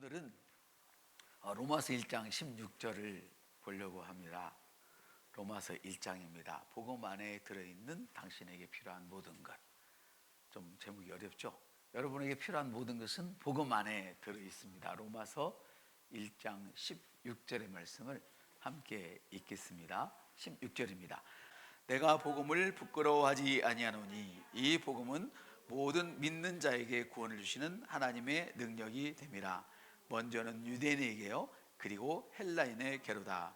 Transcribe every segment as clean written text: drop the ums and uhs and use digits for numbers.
오늘은 로마서 1장 16절을 보려고 합니다. 로마서 1장입니다. 복음 안에 들어있는 당신에게 필요한 모든 것. 좀 제목이 어렵죠? 여러분에게 필요한 모든 것은 복음 안에 들어있습니다. 로마서 1장 16절의 말씀을 함께 읽겠습니다. 16절입니다. 내가 복음을 부끄러워하지 아니하노니 이 복음은 모든 믿는 자에게 구원을 주시는 하나님의 능력이 됨이라. 먼저는 유대인에게요 그리고 헬라인에게로다.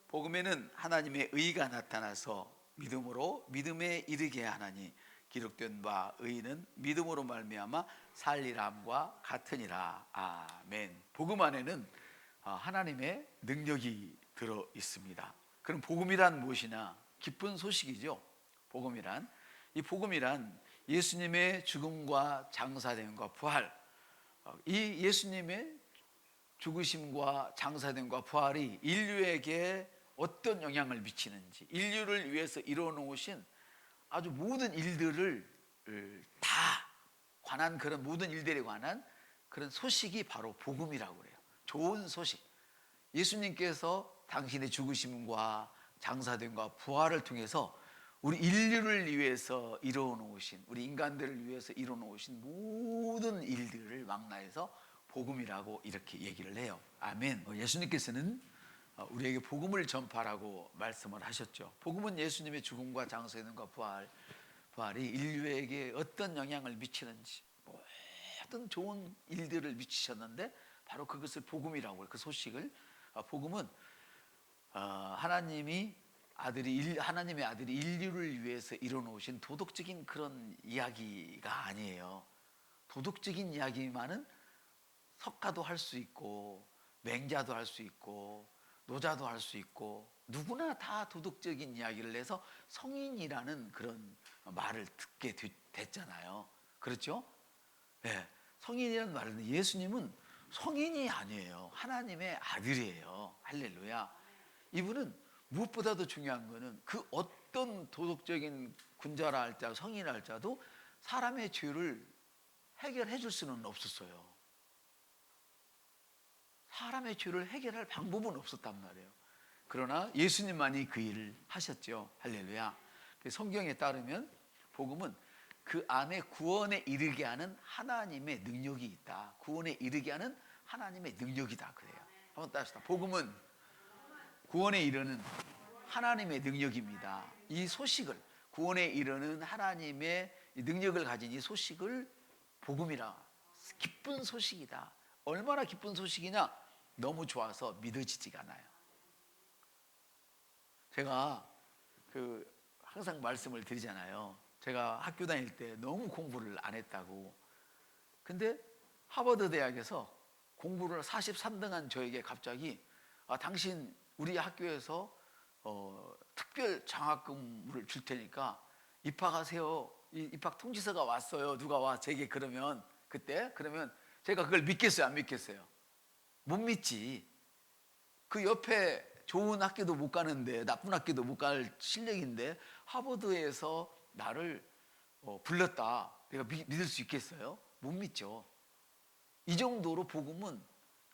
복음에는 하나님의 의가 나타나서 믿음으로 믿음에 이르게 하나니 기록된 바 의는 믿음으로 말미암아 살리람과 같으니라. 아멘. 복음 안에는 하나님의 능력이 들어 있습니다. 그럼 복음이란 무엇이냐? 기쁜 소식이죠. 복음이란, 이 복음이란 예수님의 죽음과 장사됨과 부활, 이 예수님의 죽으심과 장사됨과 부활이 인류에게 어떤 영향을 미치는지, 인류를 위해서 이루어 놓으신 아주 모든 일들을 다 관한, 그런 모든 일들에 관한 그런 소식이 바로 복음이라고 그래요. 좋은 소식. 예수님께서 당신의 죽으심과 장사됨과 부활을 통해서 우리 인류를 위해서 이루어 놓으신, 우리 인간들을 위해서 이루어 놓으신 모든 일들을 망라해서 복음이라고 이렇게 얘기를 해요. 아멘. 예수님께서는 우리에게 복음을 전파라고 말씀을 하셨죠. 복음은 예수님의 죽음과 장사됨과 부활이 인류에게 어떤 영향을 미치는지, 모든 좋은 일들을 미치셨는데 바로 그것을 복음이라고 해요. 그 소식을. 복음은 하나님의 아들이 인류를 위해서 이뤄놓으신 도덕적인 그런 이야기가 아니에요. 도덕적인 이야기만은 석가도 할 수 있고 맹자도 할 수 있고 노자도 할 수 있고 누구나 다 도덕적인 이야기를 해서 성인이라는 그런 말을 듣게 됐잖아요. 그렇죠? 네, 성인이라는 말은 예수님은 성인이 아니에요. 하나님의 아들이에요. 할렐루야. 이분은 무엇보다도 중요한 것은 그 어떤 도덕적인 군자라 할지라도 성인이라 할지라도 사람의 죄를 해결해 줄 수는 없었어요. 사람의 죄를 해결할 방법은 없었단 말이에요. 그러나 예수님만이 그 일을 하셨죠. 할렐루야. 성경에 따르면 복음은 그 안에 구원에 이르게 하는 하나님의 능력이 있다. 구원에 이르게 하는 하나님의 능력이다 그래요. 한번 따라합시다. 복음은 구원에 이르는 하나님의 능력입니다. 이 소식을, 구원에 이르는 하나님의 능력을 가진 이 소식을 복음이라, 기쁜 소식이다. 얼마나 기쁜 소식이냐? 너무 좋아서 믿어지지가 않아요. 제가 항상 말씀을 드리잖아요. 제가 학교 다닐 때 너무 공부를 안 했다고. 근데 하버드 대학에서 공부를 43등한 저에게 갑자기 당신 우리 학교에서 특별 장학금을 줄 테니까 입학하세요. 입학 통지서가 왔어요. 누가 와 제게 그러면 그러면 제가 그걸 믿겠어요? 안 믿겠어요? 못 믿지. 그 옆에 좋은 학교도 못 가는데, 나쁜 학교도 못 갈 실력인데 하버드에서 나를 불렀다. 내가 믿을 수 있겠어요? 못 믿죠. 이 정도로 복음은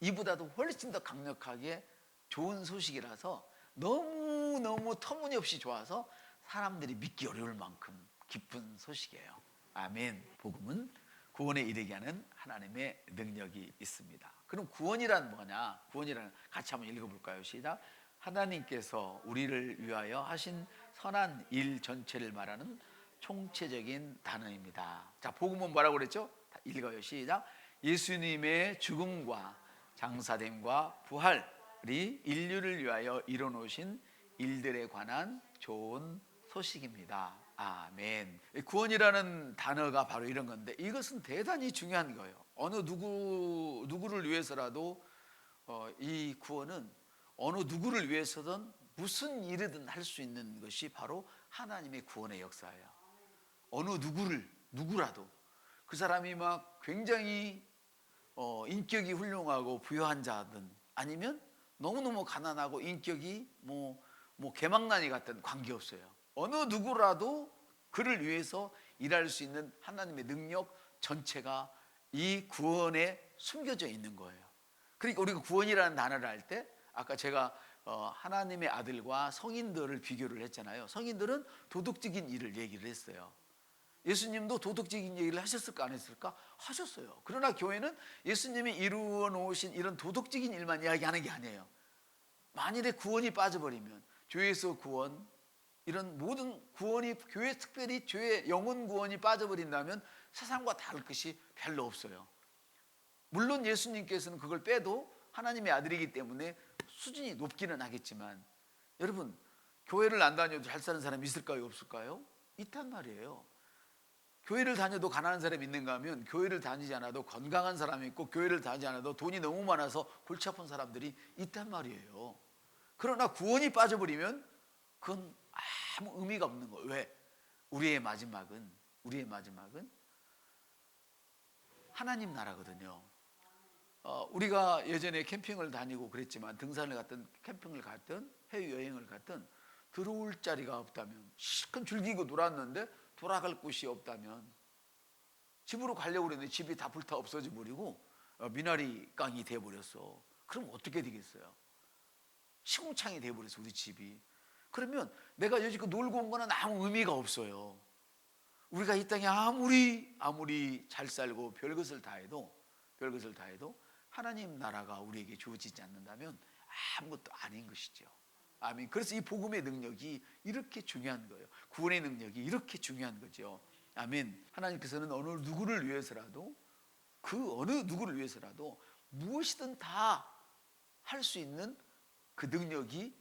이보다도 훨씬 더 강력하게 좋은 소식이라서 너무너무 터무니없이 좋아서 사람들이 믿기 어려울 만큼 기쁜 소식이에요. 아멘. 복음은 구원에 이르게 하는 하나님의 능력이 있습니다. 그럼 구원이란 뭐냐? 구원이란 같이 한번 읽어볼까요? 시작. 하나님께서 우리를 위하여 하신 선한 일 전체를 말하는 총체적인 단어입니다. 자, 복음은 뭐라고 그랬죠? 읽어요. 시작. 예수님의 죽음과 장사됨과 부활이 인류를 위하여 이뤄놓으신 일들에 관한 좋은 소식입니다. 아멘. 구원이라는 단어가 바로 이런 건데 이것은 대단히 중요한 거예요. 어느 누구를 위해서라도 이 구원은 어느 누구를 위해서든 무슨 일이든 할 수 있는 것이 바로 하나님의 구원의 역사예요. 어느 누구라도 그 사람이 막 굉장히 인격이 훌륭하고 부유한 자든 아니면 너무너무 가난하고 인격이 개망나니 같은 관계없어요. 어느 누구라도 그를 위해서 일할 수 있는 하나님의 능력 전체가 이 구원에 숨겨져 있는 거예요. 그러니까 우리가 구원이라는 단어를 할 때 아까 제가 하나님의 아들과 성인들을 비교를 했잖아요. 성인들은 도덕적인 일을 얘기를 했어요. 예수님도 도덕적인 얘기를 하셨을까 안 했을까? 하셨어요. 그러나 교회는 예수님이 이루어 놓으신 이런 도덕적인 일만 이야기하는 게 아니에요. 만일에 구원이 빠져버리면 죄에서 구원, 이런 모든 구원이, 교회 특별히 죄의 영혼 구원이 빠져버린다면 세상과 다를 것이 별로 없어요. 물론 예수님께서는 그걸 빼도 하나님의 아들이기 때문에 수준이 높기는 하겠지만, 여러분 교회를 안 다녀도 잘 사는 사람이 있을까요 없을까요? 있단 말이에요. 교회를 다녀도 가난한 사람이 있는가 하면 교회를 다니지 않아도 건강한 사람이 있고, 교회를 다니지 않아도 돈이 너무 많아서 골치 아픈 사람들이 있단 말이에요. 그러나 구원이 빠져버리면 그건 아무 의미가 없는 거예요. 왜? 우리의 마지막은 하나님 나라거든요. 우리가 예전에 캠핑을 다니고 그랬지만, 등산을 갔든 캠핑을 갔든 해외여행을 갔든 들어올 자리가 없다면, 실컷 즐기고 놀았는데 돌아갈 곳이 없다면, 집으로 가려고 그랬는데 집이 다 불타 없어져 버리고 미나리 강이 돼버렸어. 그럼 어떻게 되겠어요? 시궁창이 돼버렸어 우리 집이. 그러면 내가 여지껏 놀고 온 거는 아무 의미가 없어요. 우리가 이 땅에 아무리 잘 살고 별것을 다 해도 하나님 나라가 우리에게 주어지지 않는다면 아무것도 아닌 것이죠. 아멘. 그래서 이 복음의 능력이 이렇게 중요한 거예요. 구원의 능력이 이렇게 중요한 거죠. 아멘. 하나님께서는 어느 누구를 위해서라도 무엇이든 다 할 수 있는 그 능력이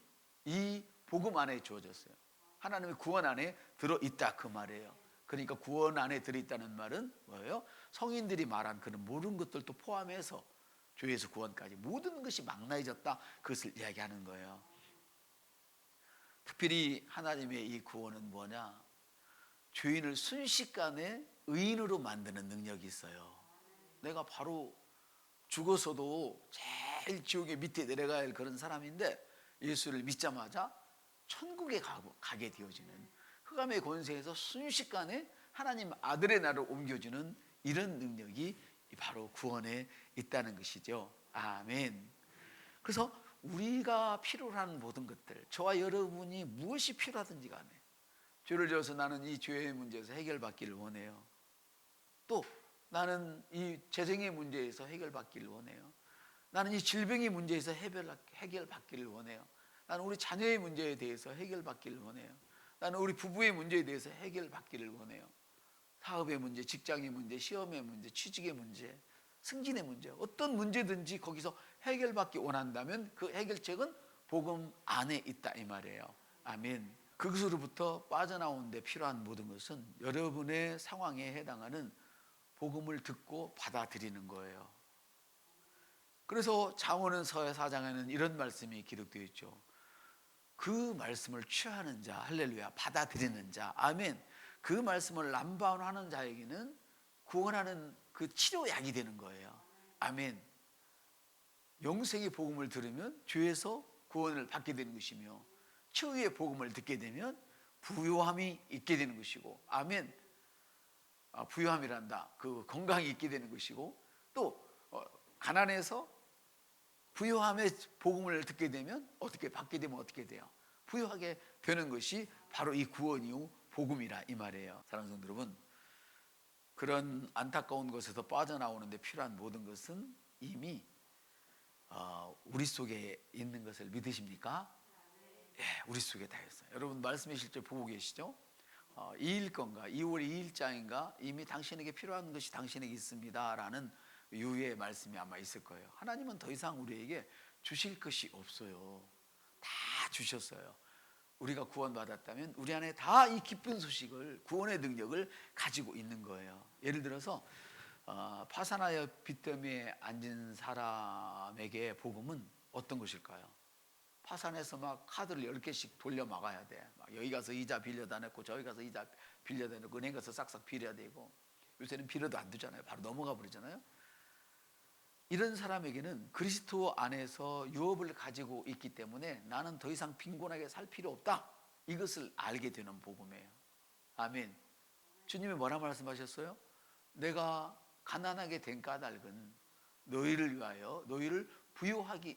이 복음 안에 주어졌어요. 하나님의 구원 안에 들어있다 그 말이에요. 그러니까 구원 안에 들어있다는 말은 뭐예요? 성인들이 말한 그런 모든 것들도 포함해서 죄에서 구원까지 모든 것이 망라해졌다, 그것을 이야기하는 거예요. 특별히 하나님의 이 구원은 뭐냐? 죄인을 순식간에 의인으로 만드는 능력이 있어요. 내가 바로 죽어서도 제일 지옥의 밑에 내려가야 할 그런 사람인데 예수를 믿자마자 천국에 가게 되어지는, 흑암의 권세에서 순식간에 하나님 아들의 나라로 옮겨주는 이런 능력이 바로 구원에 있다는 것이죠. 아멘. 그래서 우리가 필요로 하는 모든 것들, 저와 여러분이 무엇이 필요하든지 간에 죄를 지어서 나는 이 죄의 문제에서 해결받기를 원해요. 또 나는 이 재정의 문제에서 해결받기를 원해요. 나는 이 질병의 문제에서 해결받기를 원해요. 나는 우리 자녀의 문제에 대해서 해결받기를 원해요. 나는 우리 부부의 문제에 대해서 해결받기를 원해요. 사업의 문제, 직장의 문제, 시험의 문제, 취직의 문제, 승진의 문제, 어떤 문제든지 거기서 해결받기 원한다면 그 해결책은 복음 안에 있다 이 말이에요. 아멘. 그것으로부터 빠져나오는 데 필요한 모든 것은 여러분의 상황에 해당하는 복음을 듣고 받아들이는 거예요. 그래서 잠언서 4장에는 이런 말씀이 기록되어 있죠. 그 말씀을 취하는 자, 할렐루야, 받아들이는 자, 아멘. 그 말씀을 남발하는 자에게는 구원하는 그 치료약이 되는 거예요. 아멘. 영생의 복음을 들으면 죄에서 구원을 받게 되는 것이며, 치유의 복음을 듣게 되면 부요함이 있게 되는 것이고, 아멘. 부요함이란다. 그 건강이 있게 되는 것이고, 또 가난해서 부요함의 복음을 듣게 되면 어떻게 받게 되면 어떻게 돼요? 부요하게 되는 것이 바로 이 구원 이후 복음이라 이 말이에요. 사랑하는 성도 여러분, 그런 안타까운 것에서 빠져나오는 데 필요한 모든 것은 이미 우리 속에 있는 것을 믿으십니까? 예, 우리 속에 다 있어요. 여러분 말씀의 실제 보고 계시죠? 2일 건가 2월 2일자인가 이미 당신에게 필요한 것이 당신에게 있습니다 라는 유의 말씀이 아마 있을 거예요. 하나님은 더 이상 우리에게 주실 것이 없어요. 다 주셨어요. 우리가 구원받았다면 우리 안에 다 이 기쁜 소식을, 구원의 능력을 가지고 있는 거예요. 예를 들어서 파산하여 빚더미에 앉은 사람에게 복음은 어떤 것일까요? 파산해서 막 카드를 10개씩 돌려 막아야 돼. 막 여기 가서 이자 빌려다 냈고 저기 가서 이자 빌려다 냈고 은행 가서 싹싹 빌려야 되고, 요새는 빌려도 안 되잖아요. 바로 넘어가 버리잖아요. 이런 사람에게는 그리스도 안에서 유업을 가지고 있기 때문에 나는 더 이상 빈곤하게 살 필요 없다, 이것을 알게 되는 복음이에요. 아멘. 주님이 뭐라 말씀하셨어요? 내가 가난하게 된 까닭은 너희를 위하여, 너희를 부유하기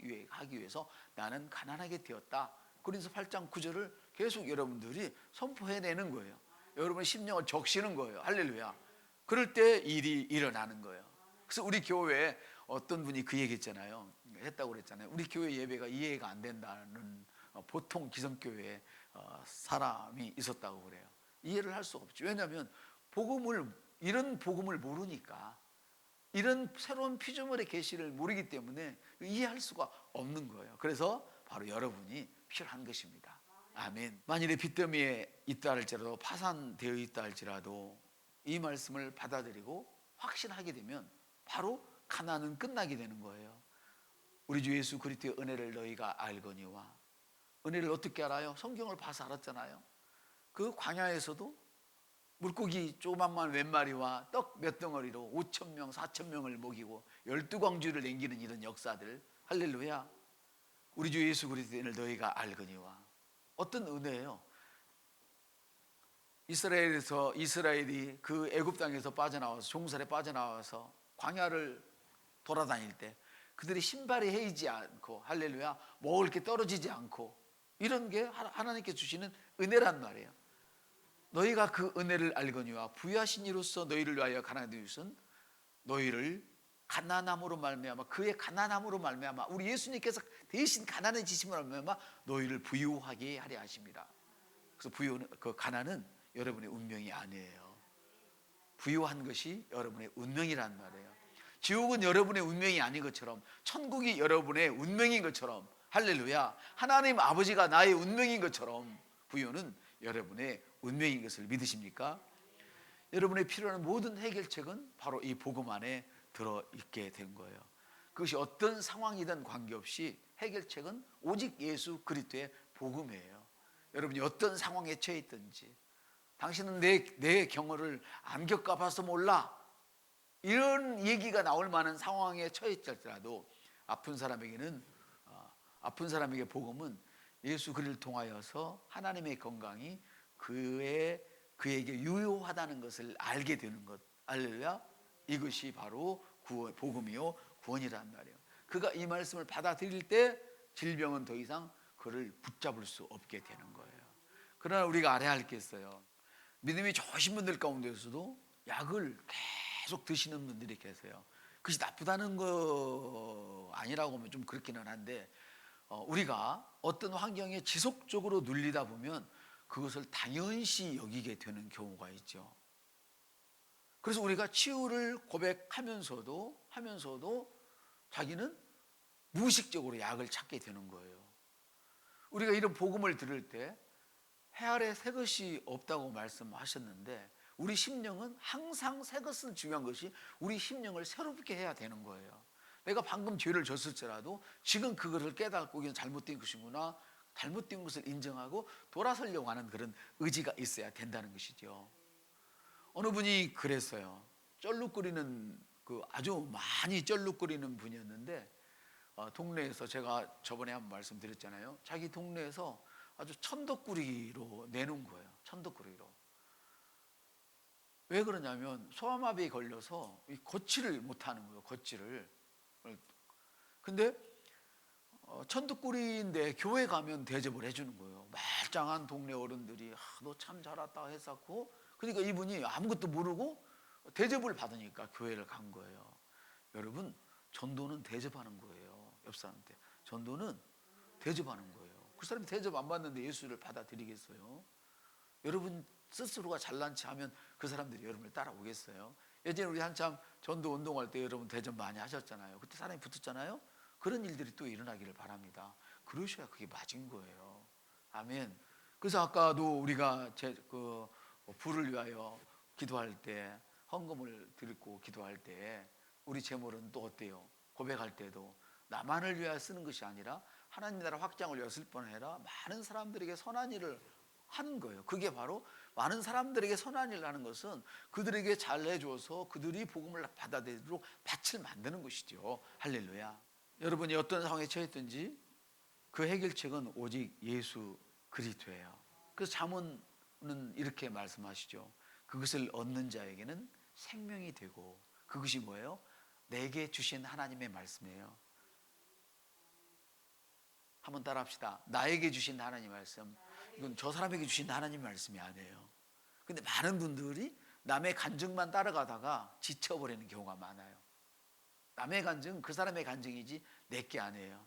위해서 나는 가난하게 되었다. 그래서 8장 9절을 계속 여러분들이 선포해내는 거예요. 여러분의 심령을 적시는 거예요. 할렐루야. 그럴 때 일이 일어나는 거예요. 그래서 우리 교회에 어떤 분이 그 얘기했잖아요. 했다고 그랬잖아요. 우리 교회 예배가 이해가 안 된다는 보통 기성교회에 사람이 있었다고 그래요. 이해를 할 수가 없죠. 왜냐하면 이런 복음을 모르니까, 이런 새로운 피조물의 계시를 모르기 때문에 이해할 수가 없는 거예요. 그래서 바로 여러분이 필요한 것입니다. 아멘. 만일에 빚더미에 있다 할지라도, 파산되어 있다 할지라도 이 말씀을 받아들이고 확신하게 되면 바로 가난은 끝나게 되는 거예요. 우리 주 예수 그리스도의 은혜를 너희가 알거니와. 은혜를 어떻게 알아요? 성경을 봐서 알았잖아요. 그 광야에서도 물고기 조그만만 몇 마리와 떡 몇 덩어리로 5,000명 4,000명을 먹이고 12광주를 남기는 이런 역사들. 할렐루야. 우리 주 예수 그리스도의 은혜를 너희가 알거니와. 어떤 은혜예요? 이스라엘이 그 애굽 땅에서 빠져나와서, 종살에 빠져나와서 광야를 돌아다닐 때 그들이 신발이 헤이지 않고, 할렐루야, 먹을 게 떨어지지 않고, 이런 게 하나님께 주시는 은혜란 말이에요. 너희가 그 은혜를 알거니와 부유하신 이로써 너희를 위하여 가난하게 하신 너희를 가난함으로 말미암아, 그의 가난함으로 말미암아, 우리 예수님께서 대신 가난해지심으로 말미암아 너희를 부유하게 하려 하십니다. 그래서 그 가난은 여러분의 운명이 아니에요. 부유한 것이 여러분의 운명이란 말이에요. 지옥은 여러분의 운명이 아닌 것처럼, 천국이 여러분의 운명인 것처럼, 할렐루야, 하나님 아버지가 나의 운명인 것처럼 부유는 여러분의 운명인 것을 믿으십니까? 여러분의 필요한 모든 해결책은 바로 이 복음 안에 들어있게 된 거예요. 그것이 어떤 상황이든 관계없이 해결책은 오직 예수 그리스도의 복음이에요. 여러분이 어떤 상황에 처해 있든지, 당신은 내 경험을 안 겪어봐서 몰라, 이런 얘기가 나올 만한 상황에 처해 있더라도 아픈 사람에게 복음은 예수 그리스도를 통하여서 하나님의 건강이 그에게 유효하다는 것을 알게 되는 것. 할렐루야. 이것이 바로 복음이요 구원이란 말이에요. 그가 이 말씀을 받아들일 때 질병은 더 이상 그를 붙잡을 수 없게 되는 거예요. 그러나 우리가 알아야 할 게 있어요. 믿음이 좋으신 분들 가운데서도 약을 계속 드시는 분들이 계세요. 그것이 나쁘다는 거 아니라고 하면 좀 그렇기는 한데, 우리가 어떤 환경에 지속적으로 눌리다 보면 그것을 당연시 여기게 되는 경우가 있죠. 그래서 우리가 치유를 고백하면서도 자기는 무의식적으로 약을 찾게 되는 거예요. 우리가 이런 복음을 들을 때 해 아래 새 것이 없다고 말씀하셨는데, 우리 심령은 항상 새 것은 중요한 것이 우리 심령을 새롭게 해야 되는 거예요. 내가 방금 죄를 졌을지라도 지금 그것을 깨닫고 이건 잘못된 것이구나, 잘못된 것을 인정하고 돌아서려고 하는 그런 의지가 있어야 된다는 것이죠. 어느 분이 그랬어요. 아주 많이 쩔룩거리는 분이었는데, 동네에서, 제가 저번에 한번 말씀드렸잖아요. 자기 동네에서 아주 천덕꾸리로 내놓은 거예요. 천덕꾸리로. 왜 그러냐면 소아마비에 걸려서 걷지를 못하는 거예요. 걷지를. 근데 천덕꾸리인데 교회 가면 대접을 해주는 거예요. 말짱한 동네 어른들이 너 참 잘 왔다 했었고, 그러니까 이분이 아무것도 모르고 대접을 받으니까 교회를 간 거예요. 여러분, 전도는 대접하는 거예요. 옆 사람한테 전도는 대접하는 거예요. 그 사람이 대접 안 받는데 예수를 받아들이겠어요? 여러분 스스로가 잘난 체 하면 그 사람들이 여러분을 따라오겠어요? 예전에 우리 한참 전도 운동할 때 여러분 대접 많이 하셨잖아요. 그때 사람이 붙었잖아요. 그런 일들이 또 일어나기를 바랍니다. 그러셔야 그게 맞은 거예요. 아멘. 그래서 아까도 우리가 부를 위하여 기도할 때, 헌금을 드리고 기도할 때 우리 제물은 또 어때요? 고백할 때도 나만을 위하여 쓰는 것이 아니라 하나님 나라 확장을 위하여 쓸 뿐 아니라 많은 사람들에게 선한 일을 하는 거예요. 그게 바로 많은 사람들에게 선한 일을 하는 것은 그들에게 잘해줘서 그들이 복음을 받아들이도록 밭을 만드는 것이죠. 할렐루야. 여러분이 어떤 상황에 처했든지 그 해결책은 오직 예수 그리스도예요. 그래서 잠언은 이렇게 말씀하시죠. 그것을 얻는 자에게는 생명이 되고, 그것이 뭐예요? 내게 주신 하나님의 말씀이에요. 한번 따라합시다. 나에게 주신 하나님 말씀, 이건 저 사람에게 주신 하나님 말씀이 아니에요. 근데 많은 분들이 남의 간증만 따라가다가 지쳐버리는 경우가 많아요. 남의 간증, 그 사람의 간증이지 내게 아니에요.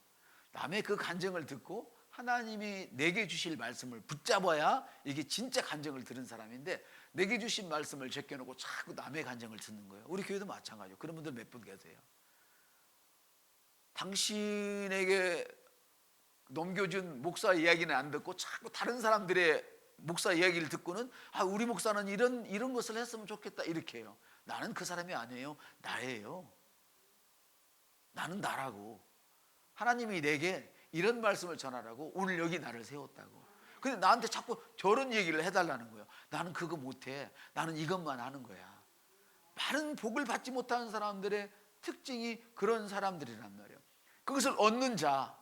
남의 그 간증을 듣고 하나님이 내게 주실 말씀을 붙잡아야 이게 진짜 간증을 들은 사람인데, 내게 주신 말씀을 제껴놓고 자꾸 남의 간증을 듣는 거예요. 우리 교회도 마찬가지예요. 그런 분들 몇 분 계세요. 당신에게 넘겨준 목사 이야기는 안 듣고 자꾸 다른 사람들의 목사 이야기를 듣고는, 우리 목사는 이런 것을 했으면 좋겠다 이렇게 해요. 나는 그 사람이 아니에요. 나예요. 나는 나라고. 하나님이 내게 이런 말씀을 전하라고 오늘 여기 나를 세웠다고. 근데 나한테 자꾸 저런 얘기를 해달라는 거예요. 나는 그거 못해. 나는 이것만 하는 거야. 많은 복을 받지 못하는 사람들의 특징이 그런 사람들이란 말이에요. 그것을 얻는 자,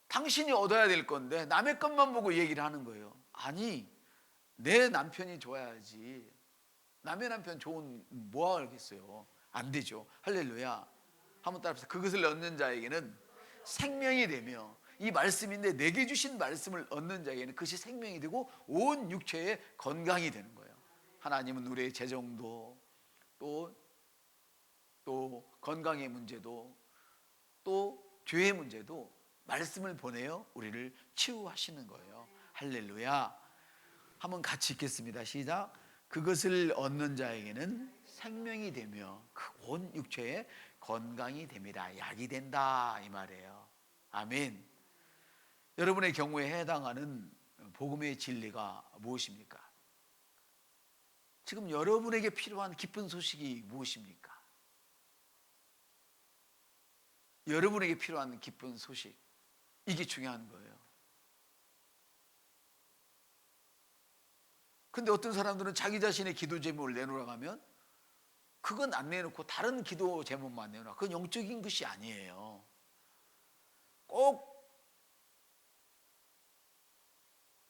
당신이 얻어야 될 건데 남의 것만 보고 얘기를 하는 거예요. 아니, 내 남편이 좋아야지. 남의 남편 좋은 뭐 하겠어요? 안 되죠. 할렐루야. 한번 따라합시다. 그것을 얻는 자에게는 생명이 되며, 이 말씀인데 내게 주신 말씀을 얻는 자에게는 그것이 생명이 되고 온 육체의 건강이 되는 거예요. 하나님은 우리의 재정도, 또 건강의 문제도, 또 죄의 문제도 말씀을 보내어 우리를 치유하시는 거예요. 할렐루야. 한번 같이 읽겠습니다. 시작. 그것을 얻는 자에게는 생명이 되며 그 온 육체의 건강이 됩니다. 약이 된다 이 말이에요. 아멘. 여러분의 경우에 해당하는 복음의 진리가 무엇입니까? 지금 여러분에게 필요한 기쁜 소식이 무엇입니까? 여러분에게 필요한 기쁜 소식, 이게 중요한 거예요. 근데 어떤 사람들은 자기 자신의 기도 제목을 내놓으라고 하면 그건 안 내놓고 다른 기도 제목만 내놓아. 그건 영적인 것이 아니에요. 꼭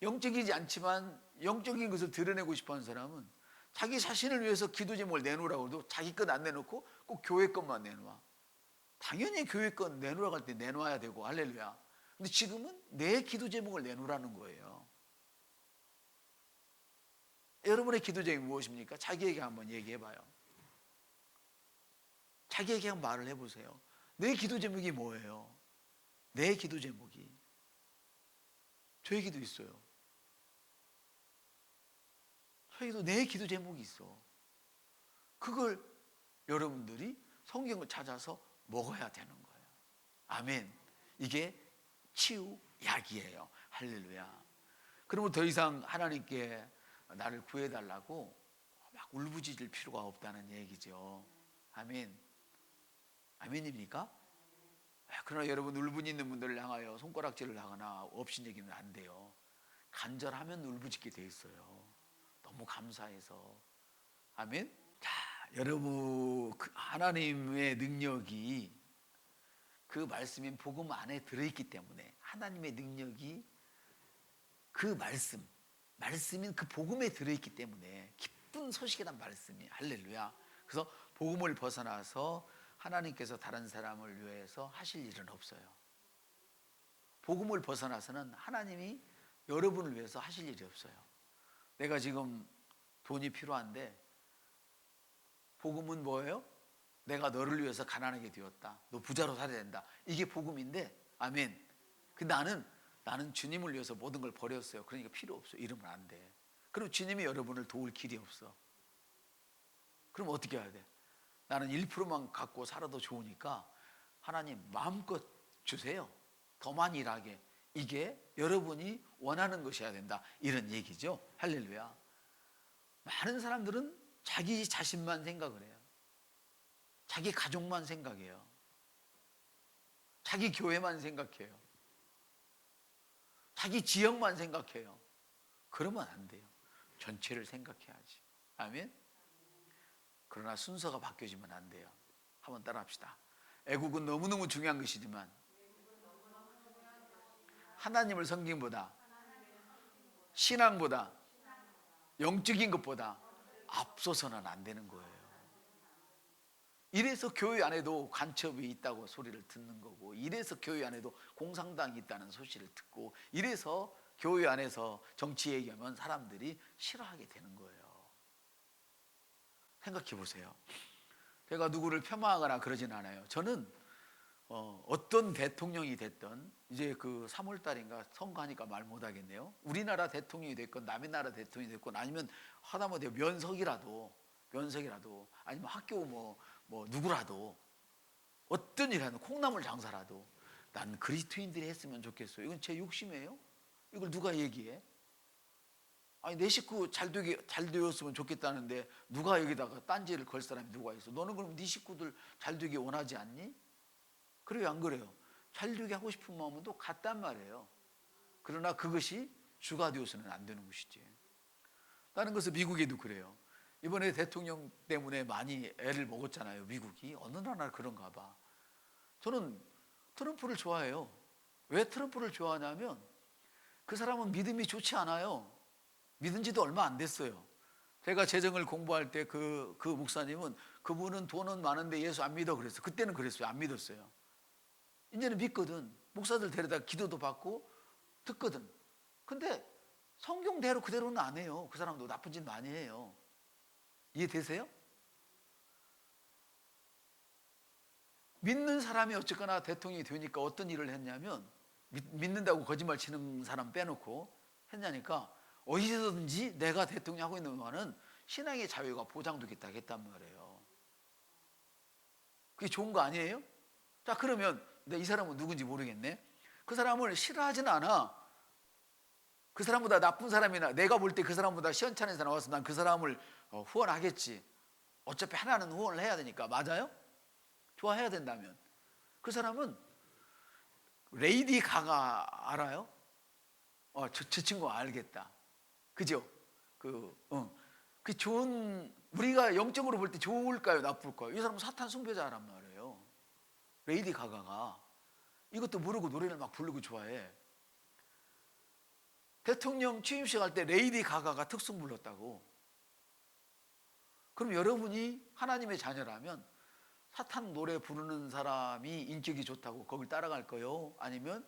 영적이지 않지만 영적인 것을 드러내고 싶어하는 사람은 자기 자신을 위해서 기도 제목을 내놓으라고 해도 자기 것 안 내놓고 꼭 교회 것만 내놓아. 당연히 교회 것 내놓으라고 할 때 내놔야 되고, 할렐루야. 근데 지금은 내 기도 제목을 내놓으라는 거예요. 여러분의 기도 제목이 무엇입니까? 자기에게 한번 얘기해봐요. 자기에게 한번 말을 해보세요. 내 기도 제목이 뭐예요? 내 기도 제목이. 저에게도 있어요. 저에게도 내 기도 제목이 있어. 그걸 여러분들이 성경을 찾아서 먹어야 되는 거예요. 아멘. 이게 치유 약이에요. 할렐루야. 그러면 더 이상 하나님께 나를 구해달라고 막 울부짖을 필요가 없다는 얘기죠. 아멘. 아멘입니까? 그러나 여러분, 울분 있는 분들을 향하여 손가락질을 하거나 없인 얘기는 안 돼요. 간절하면 울부짖게 돼 있어요. 너무 감사해서. 아멘. 자, 여러분, 하나님의 능력이 그 말씀인 복음 안에 들어있기 때문에, 하나님의 능력이 그 말씀인 그 복음에 들어있기 때문에 기쁜 소식이란 말씀이, 할렐루야. 그래서 복음을 벗어나서 하나님께서 다른 사람을 위해서 하실 일은 없어요. 복음을 벗어나서는 하나님이 여러분을 위해서 하실 일이 없어요. 내가 지금 돈이 필요한데 복음은 뭐예요? 내가 너를 위해서 가난하게 되었다. 너 부자로 살아야 된다. 이게 복음인데, 아멘. 나는 주님을 위해서 모든 걸 버렸어요. 그러니까 필요 없어. 이러면 안 돼. 그럼 주님이 여러분을 도울 길이 없어. 그럼 어떻게 해야 돼? 나는 1%만 갖고 살아도 좋으니까 하나님 마음껏 주세요. 더 많이 일하게. 이게 여러분이 원하는 것이어야 된다. 이런 얘기죠. 할렐루야. 많은 사람들은 자기 자신만 생각을 해요. 자기 가족만 생각해요. 자기 교회만 생각해요. 자기 지역만 생각해요. 그러면 안 돼요. 전체를 생각해야지. 아멘. 그러나 순서가 바뀌어지면 안 돼요. 한번 따라합시다. 애국은 너무너무 중요한 것이지만 하나님을 섬김보다, 신앙보다, 영적인 것보다 앞서서는 안 되는 거예요. 이래서 교회 안에도 간첩이 있다고 소리를 듣는 거고, 이래서 교회 안에도 공산당이 있다는 소식을 듣고, 이래서 교회 안에서 정치 얘기하면 사람들이 싫어하게 되는 거예요. 생각해 보세요. 제가 누구를 폄하하거나 그러진 않아요. 저는 어떤 대통령이 됐든, 이제 그 3월 달인가 선거하니까 말 못하겠네요. 우리나라 대통령이 됐건 남의 나라 대통령이 됐건, 아니면 하다못해 면석이라도 아니면 학교 뭐 누구라도, 어떤 일 하는 콩나물 장사라도 난 그리스도인들이 했으면 좋겠어요. 이건 제 욕심이에요. 이걸 누가 얘기해? 아니, 내 식구 잘 되었으면 좋겠다는데 누가 여기다가 딴지를 걸 사람이 누가 있어? 너는 그럼 네 식구들 잘 되기 원하지 않니? 그래요, 안 그래요? 잘 되게 하고 싶은 마음은 또 같단 말이에요. 그러나 그것이 주가 되어서는 안 되는 것이지. 다른 것은 미국에도 그래요. 이번에 대통령 때문에 많이 애를 먹었잖아요. 미국이 어느 나라 그런가 봐. 저는 트럼프를 좋아해요. 왜 트럼프를 좋아하냐면 그 사람은 믿음이 좋지 않아요. 믿은 지도 얼마 안 됐어요. 제가 재정을 공부할 때 그 목사님은, 그분은 돈은 많은데 예수 안 믿어 그랬어요. 그때는 그랬어요. 안 믿었어요. 이제는 믿거든. 목사들 데려다 기도도 받고 듣거든. 근데 성경대로 그대로는 안 해요. 그 사람도 나쁜 짓 많이 해요. 이해되세요? 믿는 사람이 어쨌거나 대통령이 되니까 어떤 일을 했냐면, 믿는다고 거짓말 치는 사람 빼놓고 했냐니까, 어디서든지 내가 대통령 하고 있는 동안은 신앙의 자유가 보장되겠다 했단 말이에요. 그게 좋은 거 아니에요? 자, 그러면 이 사람은 누군지 모르겠네. 그 사람을 싫어하진 않아. 그 사람보다 나쁜 사람이나 내가 볼 때 그 사람보다 시원찮은 사람 와서 난 그 사람을 후원하겠지. 어차피 하나는 후원을 해야 되니까. 맞아요? 좋아해야 된다면. 그 사람은 레이디 가가 알아요? 저 친구 알겠다. 그죠? 그 좋은, 우리가 영적으로 볼 때 좋을까요? 나쁠까요? 이 사람은 사탄 숭배자란 말이에요. 레이디 가가가 이것도 모르고 노래를 막 부르고 좋아해. 대통령 취임식 할 때 레이디 가가가 특송 불렀다고. 그럼 여러분이 하나님의 자녀라면 사탄 노래 부르는 사람이 인격이 좋다고 거길 따라갈 거요? 아니면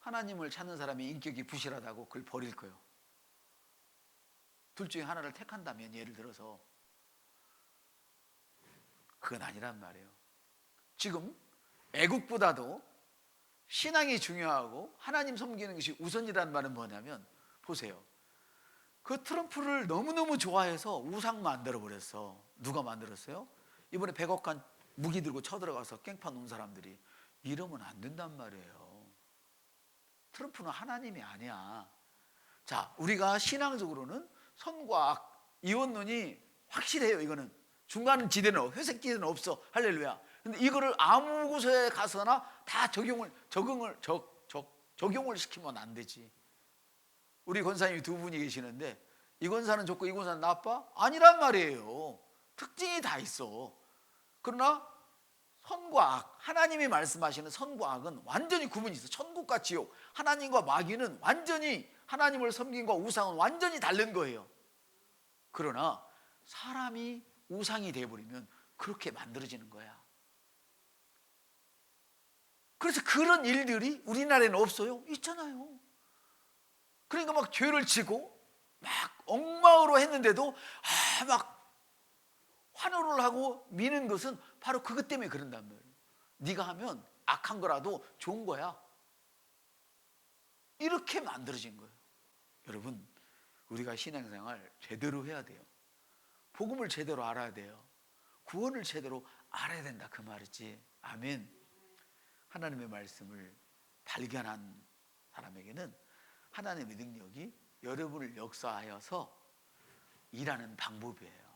하나님을 찾는 사람이 인격이 부실하다고 그걸 버릴 거요? 둘 중에 하나를 택한다면, 예를 들어서, 그건 아니란 말이에요. 지금 애국보다도 신앙이 중요하고 하나님 섬기는 것이 우선이라는 말은 뭐냐면, 보세요. 그 트럼프를 너무너무 좋아해서 우상 만들어버렸어. 누가 만들었어요? 이번에 100억간 무기 들고 쳐들어가서 깽판 놓은 사람들이. 이러면 안 된단 말이에요. 트럼프는 하나님이 아니야. 자, 우리가 신앙적으로는 선과 악, 이원론이 확실해요. 이거는 중간 지대는, 회색 지대는 없어. 할렐루야. 근데 이거를 아무 곳에 가서나 다 적용을 시키면 안 되지. 우리 권사님이 두 분이 계시는데, 이 권사는 좋고 이 권사는 나빠? 아니란 말이에요. 특징이 다 있어. 그러나 선과 악, 하나님이 말씀하시는 선과 악은 완전히 구분이 있어. 천국과 지옥, 하나님과 마귀는 완전히, 하나님을 섬김과 우상은 완전히 다른 거예요. 그러나 사람이 우상이 되어버리면 그렇게 만들어지는 거야. 그래서 그런 일들이 우리나라에는 없어요? 있잖아요. 그러니까 막 죄를 지고 막 엉망으로 했는데도 막 환호를 하고 미는 것은 바로 그것 때문에 그런단 말이에요. 네가 하면 악한 거라도 좋은 거야. 이렇게 만들어진 거예요. 여러분, 우리가 신앙생활 제대로 해야 돼요. 복음을 제대로 알아야 돼요. 구원을 제대로 알아야 된다, 그 말이지. 아멘. 하나님의 말씀을 발견한 사람에게는 하나님의 능력이 여러분을 역사하여서 일하는 방법이에요.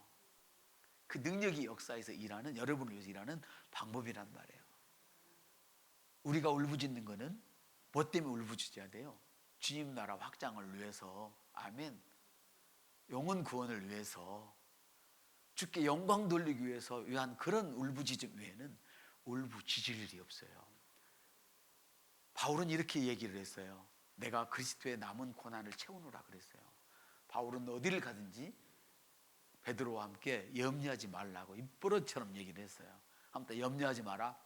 그 능력이 역사에서 일하는, 여러분을 위해서 일하는 방법이란 말이에요. 우리가 울부짖는 거는 뭐 때문에 울부짖어야 돼요? 주님 나라 확장을 위해서. 아멘. 영혼 구원을 위해서, 주께 영광 돌리기 위해서 위한 그런 울부짖음 외에는 울부짖을 일이 없어요. 바울은 이렇게 얘기를 했어요. 내가 그리스도의 남은 고난을 채우노라 그랬어요. 바울은 어디를 가든지 베드로와 함께 염려하지 말라고 입버릇처럼 얘기를 했어요. 한번 염려하지 마라.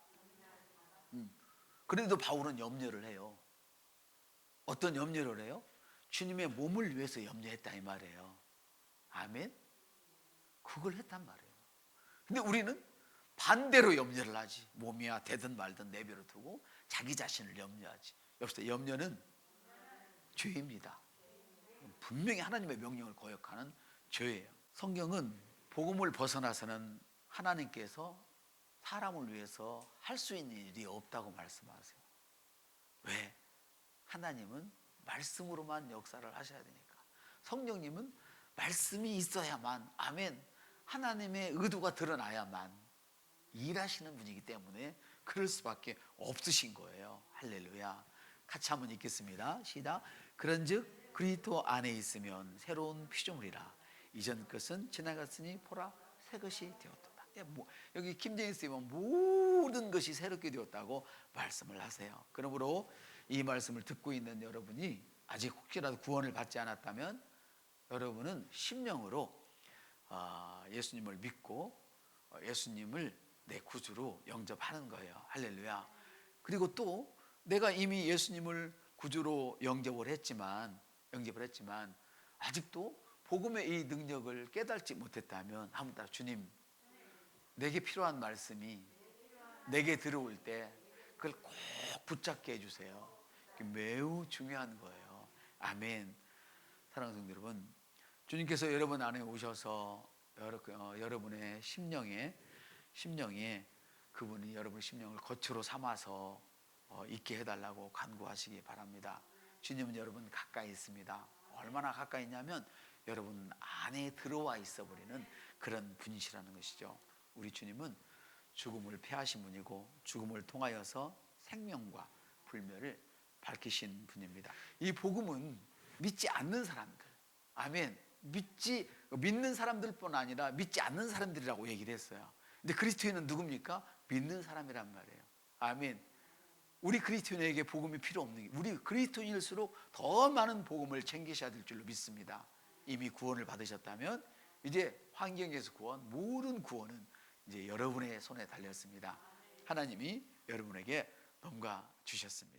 그래도 바울은 염려를 해요. 어떤 염려를 해요? 주님의 몸을 위해서 염려했다 이 말이에요. 아멘. 그걸 했단 말이에요. 근데 우리는 반대로 염려를 하지. 몸이야 되든 말든 내버려 두고 자기 자신을 염려하지. 여기서 염려는 죄입니다. 분명히 하나님의 명령을 거역하는 죄예요. 성경은 복음을 벗어나서는 하나님께서 사람을 위해서 할 수 있는 일이 없다고 말씀하세요. 왜? 하나님은 말씀으로만 역사를 하셔야 되니까. 성령님은 말씀이 있어야만, 아멘, 하나님의 의도가 드러나야만 일하시는 분이기 때문에 그럴 수밖에 없으신 거예요. 할렐루야. 같이 한번 읽겠습니다. 시작. 그런즉 그리스도 안에 있으면 새로운 피조물이라. 이전 것은 지나갔으니 보라 새 것이 되었도다. 여기 김재인 선생님은 모든 것이 새롭게 되었다고 말씀을 하세요. 그러므로 이 말씀을 듣고 있는 여러분이 아직 혹시라도 구원을 받지 않았다면 여러분은 심령으로 예수님을 믿고 예수님을 내 구주로 영접하는 거예요. 할렐루야. 그리고 또 내가 이미 예수님을 구주로 영접을 했지만 아직도 복음의 이 능력을 깨닫지 못했다면 한번 따라, 주님, 내게 필요한 말씀이 내게 들어올 때 그걸 꼭 붙잡게 해주세요. 매우 중요한 거예요. 아멘. 사랑하는 성도 여러분, 주님께서 여러분 안에 오셔서 여러분의 심령에 그분이 여러분의 심령을 거처로 삼아서 있게 해달라고 간구하시기 바랍니다. 주님은 여러분 가까이 있습니다. 얼마나 가까이 있냐면 여러분 안에 들어와 있어 버리는 그런 분이시라는 것이죠. 우리 주님은 죽음을 패하신 분이고 죽음을 통하여서 생명과 불멸을 밝히신 분입니다. 이 복음은 믿지 않는 사람들, 아멘, 믿는 사람들뿐 아니라 믿지 않는 사람들이라고 얘기를 했어요. 근데 그리스도인은 누굽니까? 믿는 사람이란 말이에요. 아멘. 우리 그리스도인에게 복음이 필요 없는 게, 우리 그리스도인일수록 더 많은 복음을 챙기셔야 될 줄로 믿습니다. 이미 구원을 받으셨다면 이제 환경에서 구원, 모든 구원은 이제 여러분의 손에 달렸습니다. 하나님이 여러분에게 넘겨 주셨습니다.